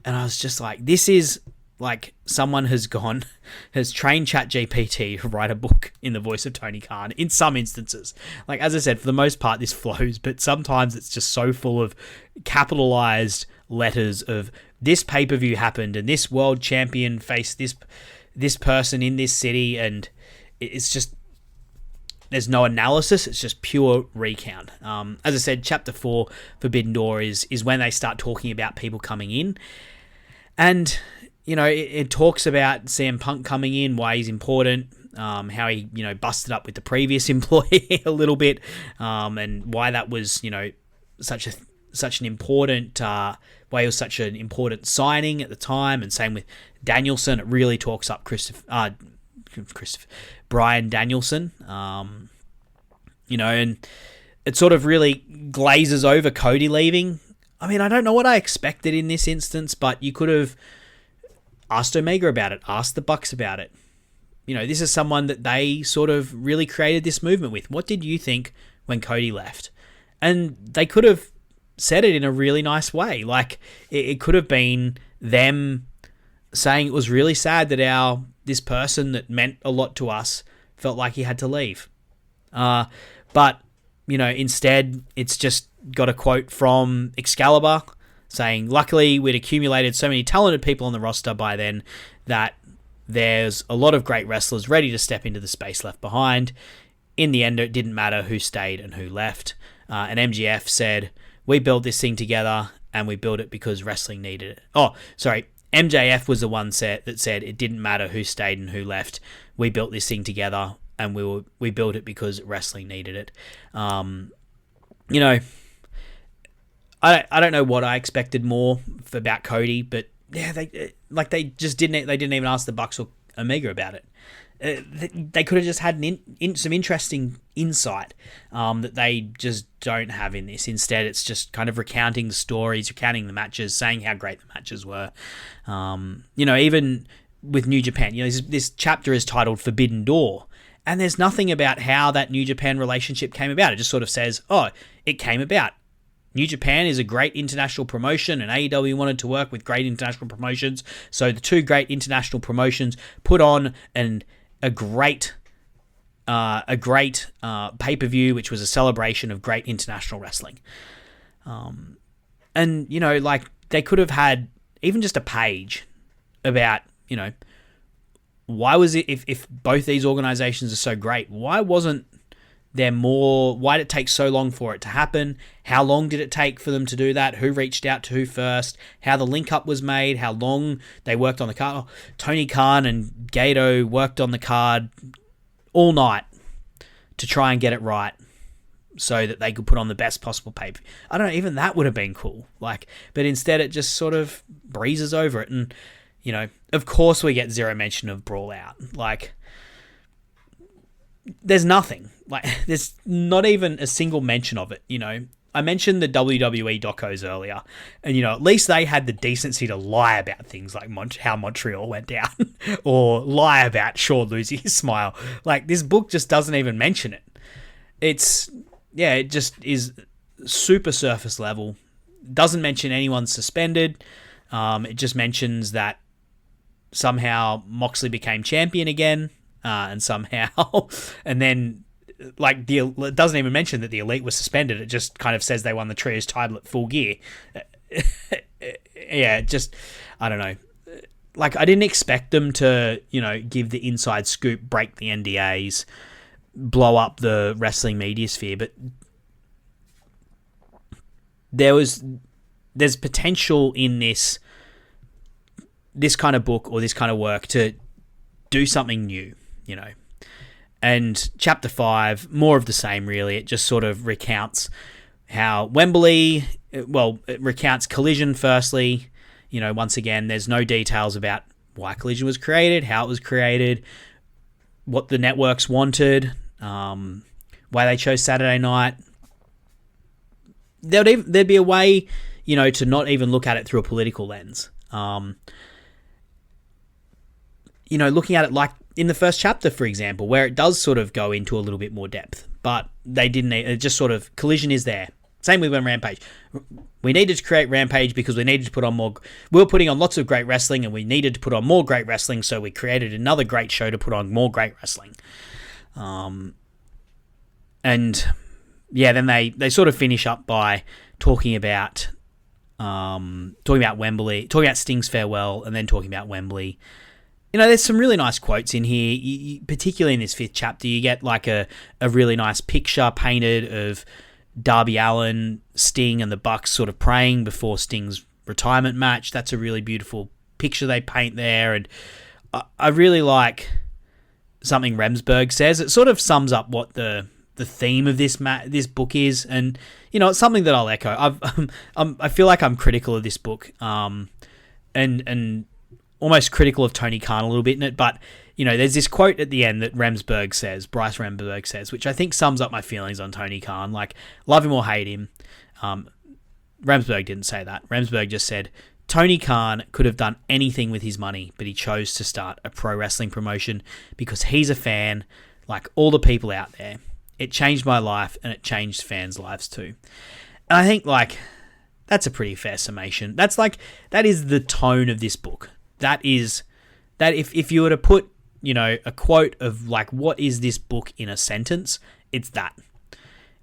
And I was just like, this is like someone has trained ChatGPT to write a book in the voice of Tony Khan in some instances. Like, as I said, for the most part, this flows, but sometimes it's just so full of capitalized letters of this pay-per-view happened and this world champion faced this person in this city, and it's just, there's no analysis. It's just pure recount. As I said, chapter 4, Forbidden Door, is when they start talking about people coming in, and it talks about CM Punk coming in, why he's important. how he, busted up with the previous employee a little bit, and why that was, such an important why it was such an important signing at the time, and same with Danielson. It really talks up Bryan Danielson, and it sort of really glazes over Cody leaving. I mean, I don't know what I expected in this instance, but you could have asked Omega about it, asked the Bucks about it. This is someone that they sort of really created this movement with. What did you think when Cody left? And they could have said it in a really nice way. Like, it could have been them saying it was really sad that this person that meant a lot to us felt like he had to leave. But, instead, it's just got a quote from Excalibur saying, luckily, we'd accumulated so many talented people on the roster by then that there's a lot of great wrestlers ready to step into the space left behind. In the end, it didn't matter who stayed and who left. And MGF said, we built this thing together, and we built it because wrestling needed it. Oh, sorry. MJF was the one that said it didn't matter who stayed and who left. We built this thing together, and we built it because wrestling needed it. I don't know what I expected more about Cody, but yeah, they didn't even ask the Bucks or Omega about it. They could have just had some interesting insight that they just don't have in this. Instead, it's just kind of recounting the stories, recounting the matches, saying how great the matches were. Even with New Japan, this chapter is titled Forbidden Door, and there's nothing about how that New Japan relationship came about. It just sort of says, oh, it came about. New Japan is a great international promotion, and AEW wanted to work with great international promotions. So the two great international promotions put on a great pay-per-view, which was a celebration of great international wrestling. And they could have had even just a page about, why was it, if both these organizations are so great, why wasn't there more? Why did it take so long for it to happen? How long did it take for them to do that? Who reached out to who first? How the link up was made? How long they worked on the card? Oh, Tony Khan and Gato worked on the card all night to try and get it right so that they could put on the best possible paper. I don't know, even that would have been cool. But instead it just sort of breezes over it. And, of course we get zero mention of Brawl Out. There's nothing. There's not even a single mention of it, I mentioned the WWE docos earlier, and, at least they had the decency to lie about things like how Montreal went down, or lie about Shaw losing his smile. This book just doesn't even mention it. It just is super surface level. Doesn't mention anyone suspended. It just mentions that somehow Moxley became champion again, and somehow, and then it doesn't even mention that the Elite was suspended. It just kind of says they won the Trios title at Full Gear. I don't know. I didn't expect them to, give the inside scoop, break the NDAs, blow up the wrestling media sphere, but there's potential in this kind of book or this kind of work to do something new, And Chapter 5, more of the same, really. It just sort of recounts how Wembley... it recounts Collision, firstly. Once again, there's no details about why Collision was created, how it was created, what the networks wanted, why they chose Saturday night. There'd be a way, to not even look at it through a political lens. Looking at it like in the first chapter, for example, where it does sort of go into a little bit more depth, but they didn't. It just sort of, Collision is there. Same with Rampage. We needed to create Rampage because we needed to put on more. We were putting on lots of great wrestling, and we needed to put on more great wrestling, so we created another great show to put on more great wrestling. Then they sort of finish up by talking about Wembley, talking about Sting's farewell, and then talking about Wembley. There's some really nice quotes in here, particularly in this 5th chapter. You get a really nice picture painted of Darby Allin, Sting, and the Bucks sort of praying before Sting's retirement match. That's a really beautiful picture they paint there. And I really like something Remsburg says. It sort of sums up what the theme of this book is, and it's something that I'll echo. I feel like I'm critical of this book, and almost critical of Tony Khan a little bit in it, but there's this quote at the end that Bryce Remsburg says, which I think sums up my feelings on Tony Khan. Like, love him or hate him. Remsburg didn't say that. Remsburg just said, Tony Khan could have done anything with his money, but he chose to start a pro wrestling promotion because he's a fan, like all the people out there. It changed my life, and it changed fans' lives too. And I think, that's a pretty fair summation. That is the tone of this book. That if you were to put, a quote of, what is this book in a sentence, it's that.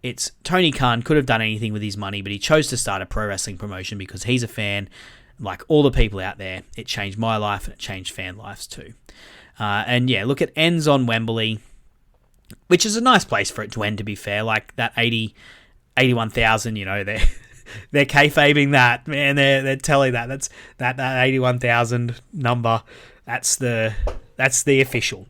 It's Tony Khan could have done anything with his money, but he chose to start a pro wrestling promotion because he's a fan, like all the people out there. It changed my life, and it changed fan lives too. And yeah, look, it ends on Wembley, which is a nice place for it to end, to be fair. Like that 81,000, they're kayfabing that, man. They're telling that. That's that 81,000 number. That's the official.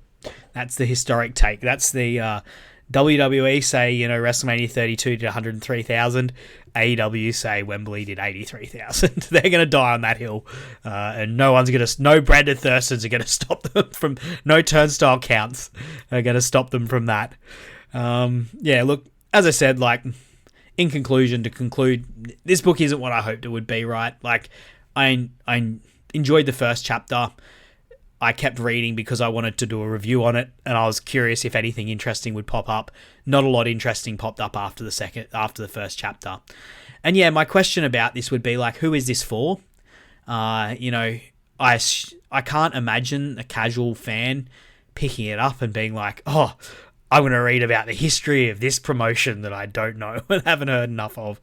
That's the historic take. That's the WWE say, WrestleMania 32 did 103,000. AEW say Wembley did 83,000. They're going to die on that hill. And no Brandon Thurstons are going to stop them from, no turnstile counts are going to stop them from that. Yeah, look, as I said, in conclusion, to conclude, this book isn't what I hoped it would be, right? I enjoyed the first chapter. I kept reading because I wanted to do a review on it, and I was curious if anything interesting would pop up. Not a lot interesting popped up after the first chapter. And yeah, my question about this would be who is this for? I can't imagine a casual fan picking it up and being like, oh, I'm going to read about the history of this promotion that I don't know and haven't heard enough of.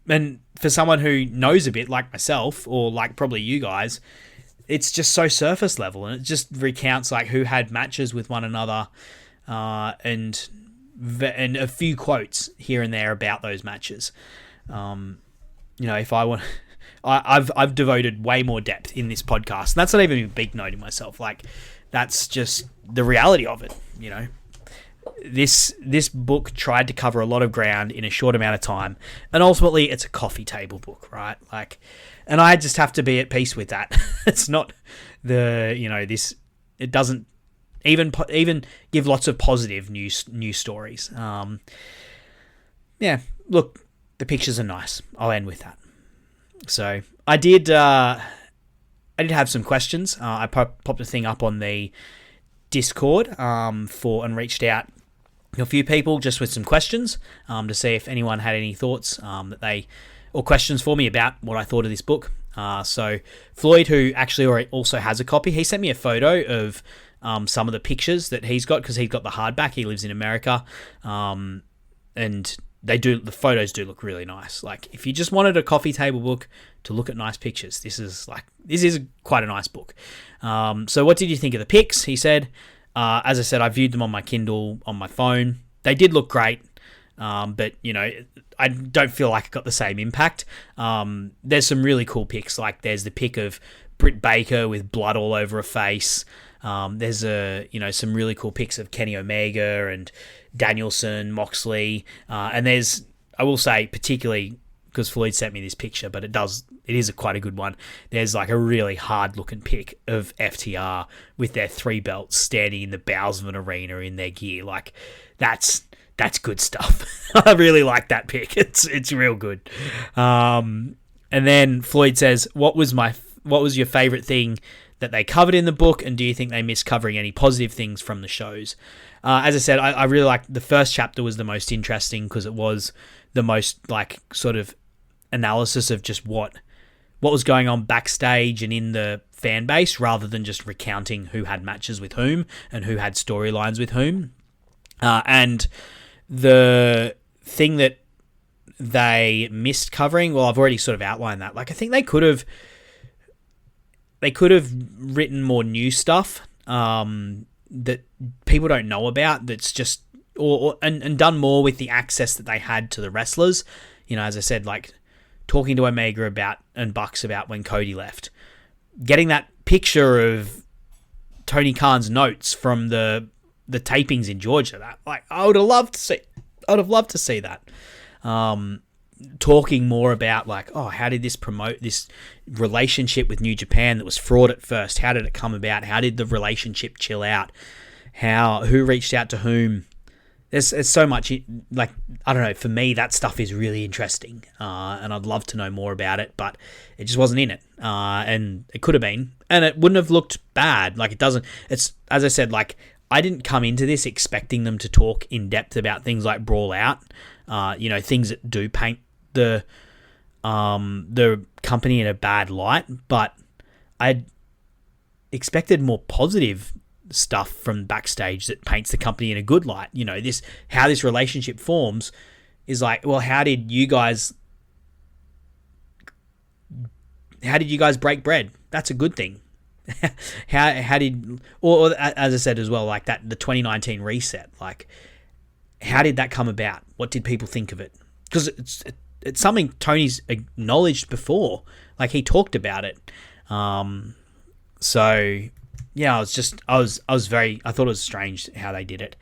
And for someone who knows a bit, like myself, or like probably you guys, it's just so surface level, and it just recounts who had matches with one another, and a few quotes here and there about those matches. If I want, I've devoted way more depth in this podcast, and that's not even a big note in myself. That's just the reality of it. This book tried to cover a lot of ground in a short amount of time, and ultimately it's a coffee table book, right? And I just have to be at peace with that. It's not it doesn't even give lots of positive news stories. Yeah, look, the pictures are nice. I'll end with that. So I did have some questions. I popped a thing up on the Discord and reached out a few people just with some questions to see if anyone had any thoughts or questions for me about what I thought of this book. So Floyd, who actually also has a copy, he sent me a photo of some of the pictures that he's got, because he's got the hardback. He lives in America, and the photos do look really nice. If you just wanted a coffee table book to look at nice pictures, this is quite a nice book. So what did you think of the pics? He said, as I said, I viewed them on my Kindle on my phone. They did look great, but I don't feel like it got the same impact. There's some really cool pics. There's the pic of Britt Baker with blood all over her face. There's some really cool pics of Kenny Omega and Danielson, Moxley, and there's, I will say, particularly because Floyd sent me this picture, but it is quite a good one. There's a really hard looking pic of FTR with their 3 belts standing in the bowels of an arena in their gear. That's good stuff. I really like that pic. It's real good. And then Floyd says, what was your favorite thing that they covered in the book, and do you think they missed covering any positive things from the shows? As I said, I really liked the first chapter. Was the most interesting because it was the most sort of analysis of just what was going on backstage and in the fan base, rather than just recounting who had matches with whom and who had storylines with whom. And the thing that they missed covering, well, I've already sort of outlined that. I think they could have written more new stuff that people don't know about. That's just and done more with the access that they had to the wrestlers. As I said, talking to Omega and Bucks about when Cody left, getting that picture of Tony Khan's notes from the tapings in Georgia. That like I would have loved to see that. Talking more about like, oh, how did this promote this relationship with New Japan that was fraught at first? How did it come about? How did the relationship chill out? Who reached out to whom? There's so much, like, I don't know, for me, that stuff is really interesting, and I'd love to know more about it, but it just wasn't in it, and it could have been, and it wouldn't have looked bad. Like, it doesn't, it's, as I said, like, I didn't come into this expecting them to talk in depth about things like Brawl Out, things that do paint the company in a bad light, but I expected more positive stuff from backstage that paints the company in a good light. How this relationship forms is like, well, how did you guys break bread? That's a good thing. how did, or as I said as well, like that, the 2019 reset, like how did that come about? What did people think of it? Because it's something Tony's acknowledged before, like he talked about it. So yeah, I thought it was strange how they did it.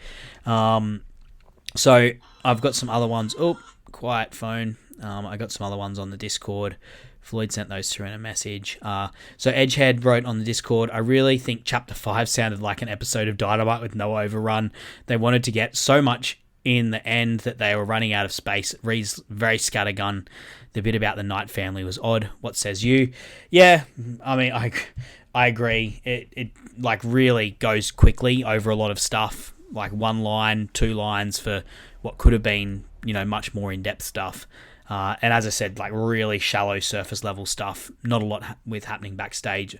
So I've got some other ones. Oh, quiet phone. I got some other ones on the Discord. Floyd sent those through in a message. So Edgehead wrote on the Discord, I really think Chapter 5 sounded like an episode of Dynamite with no overrun. They wanted to get so much in the end that they were running out of space. It reads very scattergun. The bit about the Knight family was odd. What says you? Yeah, I mean, I agree. It like really goes quickly over a lot of stuff, like one line, 2 lines for what could have been, much more in-depth stuff. And as I said, like really shallow surface level stuff. Not a lot with happening backstage.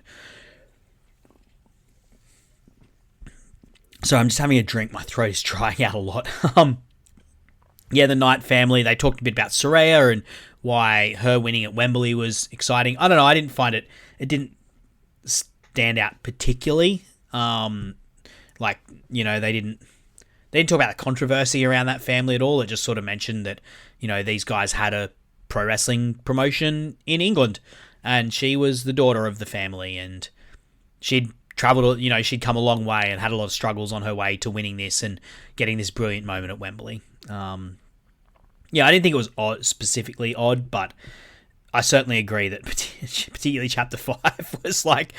So I'm just having a drink. My throat is drying out a lot. The Knight family, they talked a bit about Saraya and why her winning at Wembley was exciting. I don't know. I didn't find it didn't stand out particularly. They didn't talk about the controversy around that family at all. It just sort of mentioned that, these guys had a pro wrestling promotion in England and she was the daughter of the family and she'd traveled, she'd come a long way and had a lot of struggles on her way to winning this and getting this brilliant moment at Wembley. I didn't think it was specifically odd, but I certainly agree that particularly Chapter 5 was like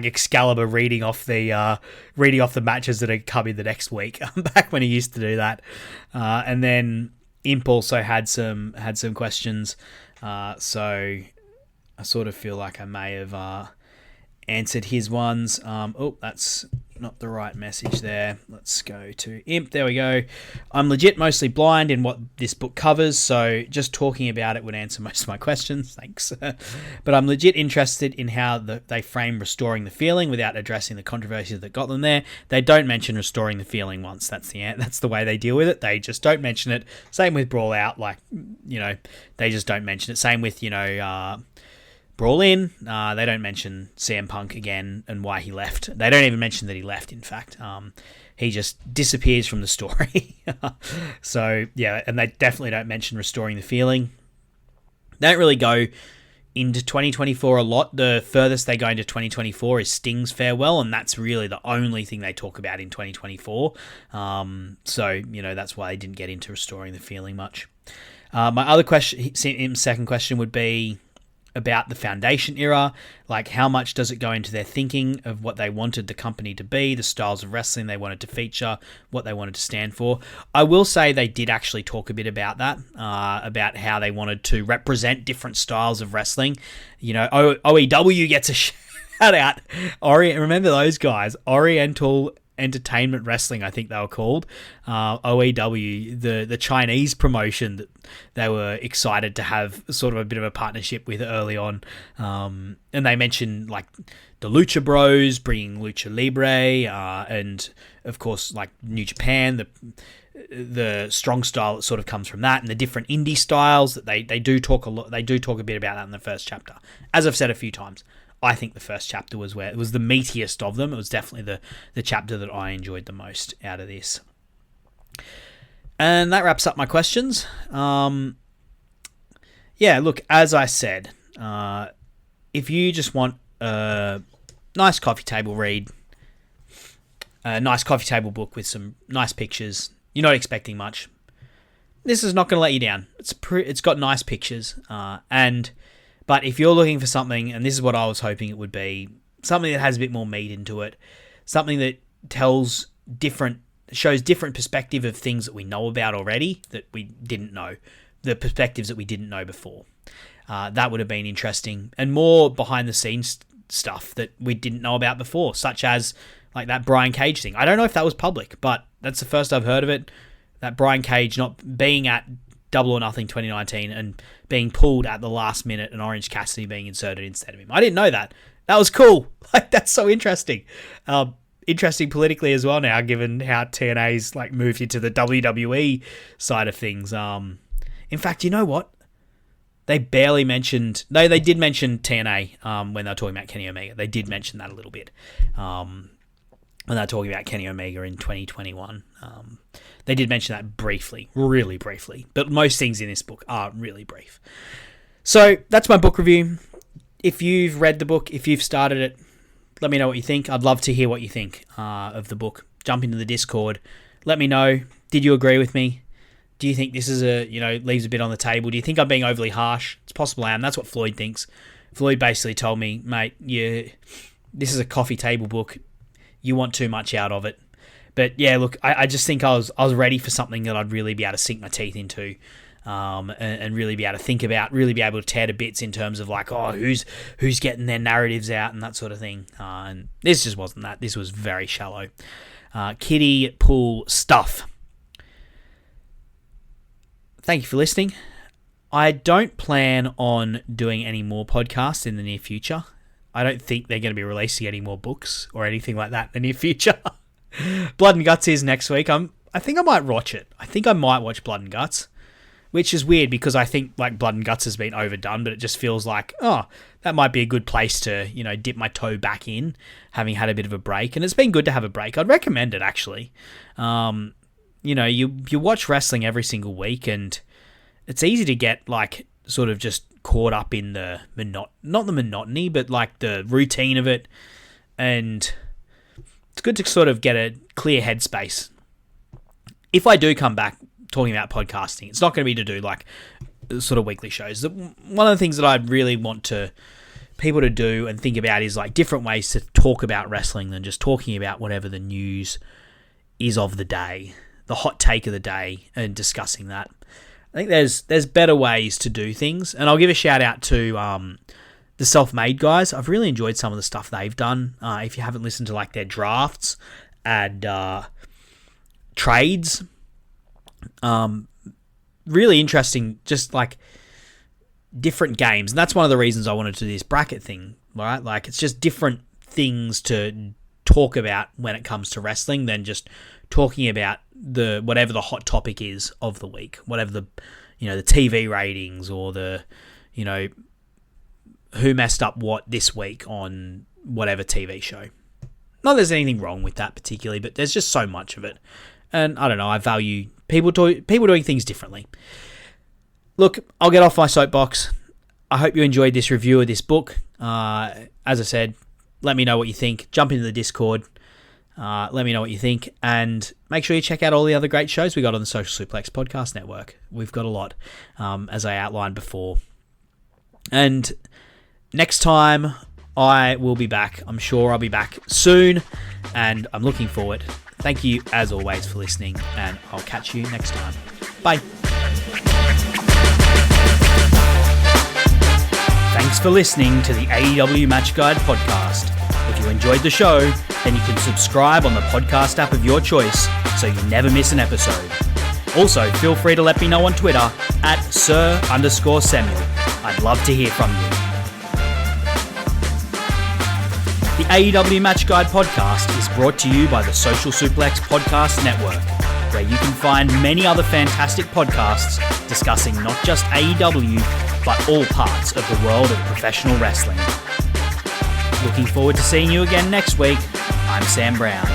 Excalibur reading off the matches that had come in the next week. Back when he used to do that, and then Imp also had some questions. So I sort of feel like I may have answered his ones. That's not the right message there. Let's go to Imp. There we go. I'm legit mostly blind in what this book covers, so just talking about it would answer most of my questions. Thanks. But I'm legit interested in how they frame restoring the feeling without addressing the controversies that got them there. They don't mention restoring the feeling once. That's the way they deal with it. They just don't mention it. Same with Brawl Out. They just don't mention it. Same with, Brawl In, they don't mention CM Punk again and why he left. They don't even mention that he left, in fact. He just disappears from the story. So, yeah, and they definitely don't mention restoring the feeling. They don't really go into 2024 a lot. The furthest they go into 2024 is Sting's farewell, and that's really the only thing they talk about in 2024. So, that's why they didn't get into restoring the feeling much. My other question, second question would be about the Foundation era, like how much does it go into their thinking of what they wanted the company to be, the styles of wrestling they wanted to feature, what they wanted to stand for. I will say they did actually talk a bit about that, about how they wanted to represent different styles of wrestling. OEW gets a shout out. Remember those guys? Oriental Entertainment Wrestling, I think they were called. OEW, the Chinese promotion that they were excited to have sort of a bit of a partnership with early on. And they mentioned like the Lucha Bros bringing Lucha Libre, and of course like New Japan, the strong style that sort of comes from that, and the different indie styles that they do talk a lot. They do talk a bit about that in the first chapter, as I've said a few times. I think the first chapter was where it was the meatiest of them. It was definitely the chapter that I enjoyed the most out of this. And that wraps up my questions. Look, as I said, if you just want a nice coffee table read, a nice coffee table book with some nice pictures. You're not expecting much. This is not going to let you down. It's got nice pictures, but if you're looking for something, and this is what I was hoping it would be, something that has a bit more meat into it, something that shows different perspective of things that we know about already that we didn't know, the perspectives that we didn't know before. That would have been interesting, and more behind the scenes stuff that we didn't know about before, such as like that Brian Cage thing. I don't know if that was public, but that's the first I've heard of it. That Brian Cage not being at Double or Nothing 2019 and being pulled at the last minute and Orange Cassidy being inserted instead of him. I didn't know that. That was cool. Like, that's so interesting. Interesting politically as well now, given how TNA's like moved into the WWE side of things. In fact, you know what? They barely mentioned... No, they did mention TNA when they were talking about Kenny Omega. They did mention that a little bit. When they were talking about Kenny Omega in 2021. They did mention that briefly, really briefly. But most things in this book are really brief. So, that's my book review. If you've read the book, if you've started it, let me know what you think. I'd love to hear what you think of the book. Jump into the Discord. Let me know. Did you agree with me? Do you think this is leaves a bit on the table? Do you think I'm being overly harsh? It's possible I am. That's what Floyd thinks. Floyd basically told me, mate, this is a coffee table book. You want too much out of it. But yeah, look, I just think I was ready for something that I'd really be able to sink my teeth into, and really be able to think about, really be able to tear to bits in terms of like, who's getting their narratives out and that sort of thing. And this just wasn't that. This was very shallow. Kiddie pool stuff. Thank you for listening. I don't plan on doing any more podcasts in the near future. I don't think they're going to be releasing any more books or anything like that in the near future. Blood and Guts is next week. I think I might watch it. I think I might watch Blood and Guts, which is weird because I think like Blood and Guts has been overdone, but it just feels like, that might be a good place to, dip my toe back in, having had a bit of a break. And it's been good to have a break. I'd recommend it, actually. You watch wrestling every single week, and it's easy to get like sort of just caught up in the not the monotony, but like the routine of it. And it's good to sort of get a clear headspace. If I do come back talking about podcasting, it's not going to be to do like sort of weekly shows. One of the things that I really want people to do and think about is like different ways to talk about wrestling than just talking about whatever the news is of the day, the hot take of the day, and discussing that. I think there's better ways to do things, and I'll give a shout out to the Self-Made guys. I've really enjoyed some of the stuff they've done. If you haven't listened to like their drafts and trades, really interesting, just like different games. And that's one of the reasons I wanted to do this bracket thing, right? Like it's just different things to talk about when it comes to wrestling than just talking about whatever the hot topic is of the week, whatever the TV ratings or the who messed up what this week on whatever TV show. Not that there's anything wrong with that particularly, but there's just so much of it. And I don't know, I value people doing things differently. Look, I'll get off my soapbox. I hope you enjoyed this review of this book. As I said, let me know what you think. Jump into the Discord. Let me know what you think. And make sure you check out all the other great shows we got on the Social Suplex Podcast Network. We've got a lot, as I outlined before. And next time I will be back. I'm sure I'll be back soon, and I'm looking forward. Thank you, as always, for listening, and I'll catch you next time. Bye. Thanks for listening to the AEW Match Guide podcast. If you enjoyed the show, then you can subscribe on the podcast app of your choice so you never miss an episode. Also, feel free to let me know on Twitter at Sir_Samuel. I'd love to hear from you. The AEW Match Guide podcast is brought to you by the Social Suplex Podcast Network, where you can find many other fantastic podcasts discussing not just AEW, but all parts of the world of professional wrestling. Looking forward to seeing you again next week. I'm Sam Brown.